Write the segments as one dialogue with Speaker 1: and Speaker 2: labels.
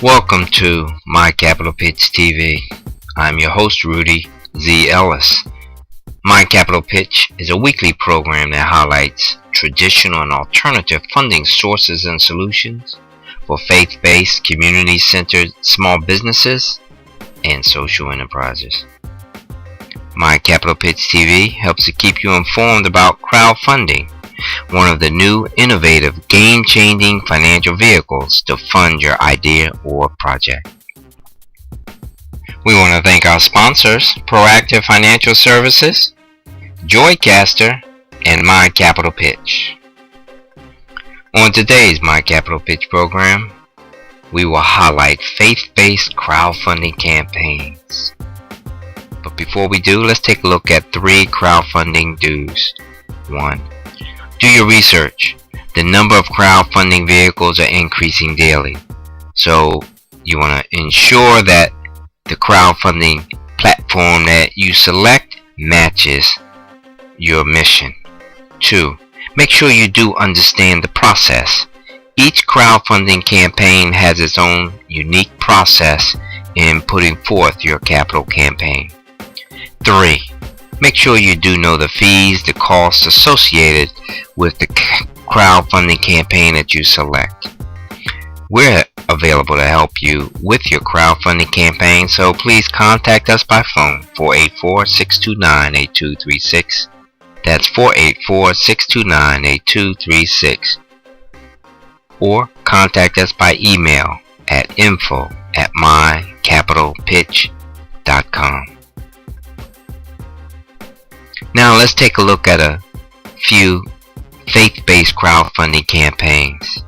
Speaker 1: Welcome to My Capital Pitch TV. I'm your host, Rudy Z. Ellis. My Capital Pitch is a weekly program that highlights traditional and alternative funding sources and solutions for faith-based, community-centered small businesses and social enterprises. My Capital Pitch TV helps to keep you informed about crowdfunding, one of the new, innovative, game-changing financial vehicles to fund your idea or project. We want to thank our sponsors, Proactive Financial Services, Joycaster, and My Capital Pitch. On today's My Capital Pitch program, we will highlight faith-based crowdfunding campaigns. But before we do, let's take a look at 3 crowdfunding do's. 1. Do your research. The number of crowdfunding vehicles are increasing daily. So you want to ensure that the crowdfunding platform that you select matches your mission. 2. Make sure you do understand the process. Each crowdfunding campaign has its own unique process in putting forth your capital campaign. 3. Make sure you do know the fees, the costs associated with the crowdfunding campaign that you select. We're available to help you with your crowdfunding campaign, so please contact us by phone, 484-629-8236. That's 484-629-8236. Or contact us by email at info@mycapitalpitch.com. Now let's take a look at a few faith-based crowdfunding campaigns.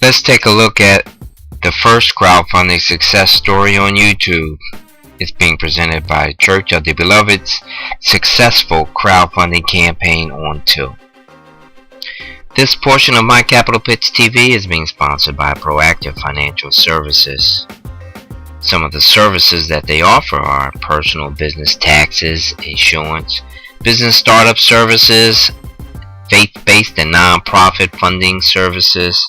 Speaker 1: Let's take a look at the first crowdfunding success story on YouTube. It's being presented by Church of the Beloved's successful crowdfunding campaign on Tilt. This portion of My Capital Pitch TV is being sponsored by Proactive Financial Services. Some of the services that they offer are personal business taxes, insurance, business startup services, faith-based and non-profit funding services.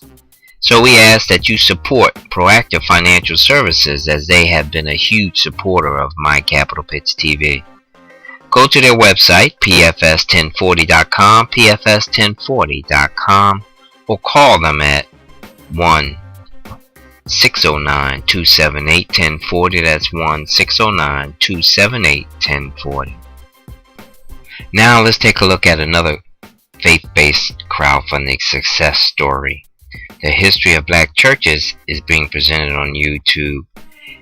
Speaker 1: So we ask that you support Proactive Financial Services, as they have been a huge supporter of My Capital Pitch TV. Go to their website, pfs1040.com, pfs1040.com, or call them at 1-609-278-1040. That's 1-609-278-1040. Now let's take a look at another faith-based crowdfunding success story. The history of black churches is being presented on YouTube,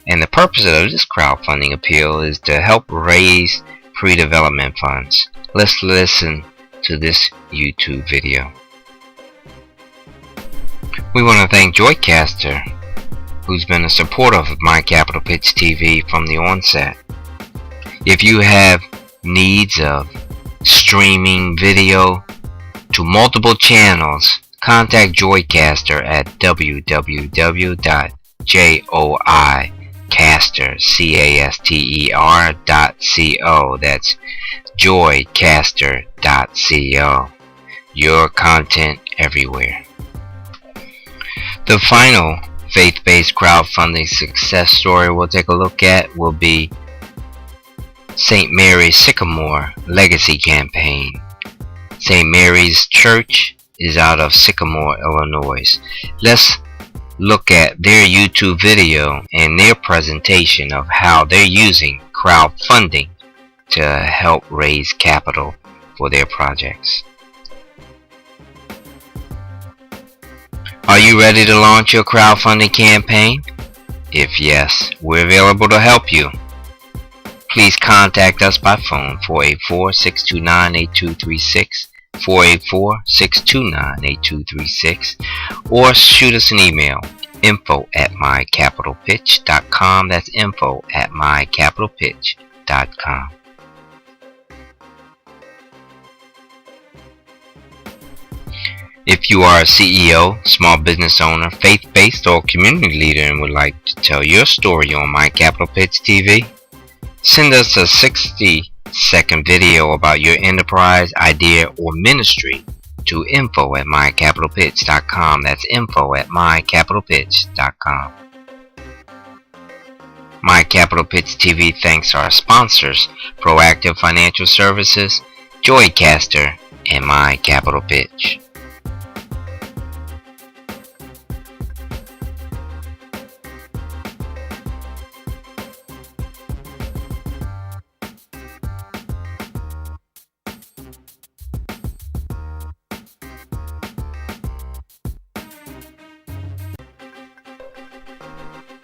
Speaker 1: and the purpose of this crowdfunding appeal is to help raise pre-development funds. Let's listen to this YouTube video. We want to thank Joycaster, who's been a supporter of My Capital Pitch TV from the onset. If you have needs of streaming video to multiple channels, contact Joycaster at www.joycaster.co. That's joycaster.co. Your content everywhere. The final faith-based crowdfunding success story we'll take a look at will be St. Mary's Sycamore Legacy Campaign. St. Mary's Church is out of Sycamore, Illinois. Let's look at their YouTube video and their presentation of how they're using crowdfunding to help raise capital for their projects. Are you ready to launch your crowdfunding campaign? If yes, we're available to help you. Please contact us by phone, 484-629-8236, 484-629-8236, or shoot us an email, info@mycapitalpitch.com. That's info@mycapitalpitch.com. If you are a CEO, small business owner, faith-based, or community leader and would like to tell your story on My Capital Pitch TV, send us a 60-second video about your enterprise, idea, or ministry to info@mycapitalpitch.com. That's info@mycapitalpitch.com. My Capital Pitch TV thanks our sponsors, Proactive Financial Services, Joycaster, and My Capital Pitch.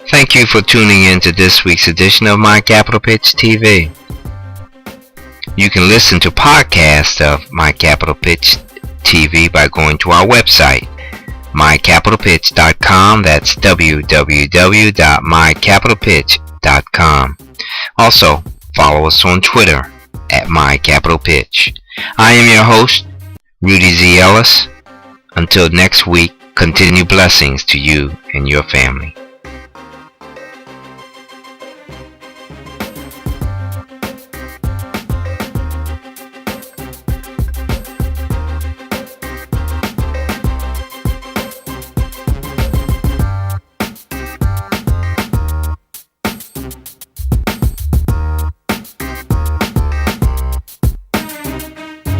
Speaker 1: Thank you for tuning in to this week's edition of My Capital Pitch TV. You can listen to podcasts of My Capital Pitch TV by going to our website, mycapitalpitch.com. That's www.mycapitalpitch.com. Also, follow us on Twitter at My Capital Pitch. I am your host, Rudy Z. Ellis. Until next week, continue blessings to you and your family.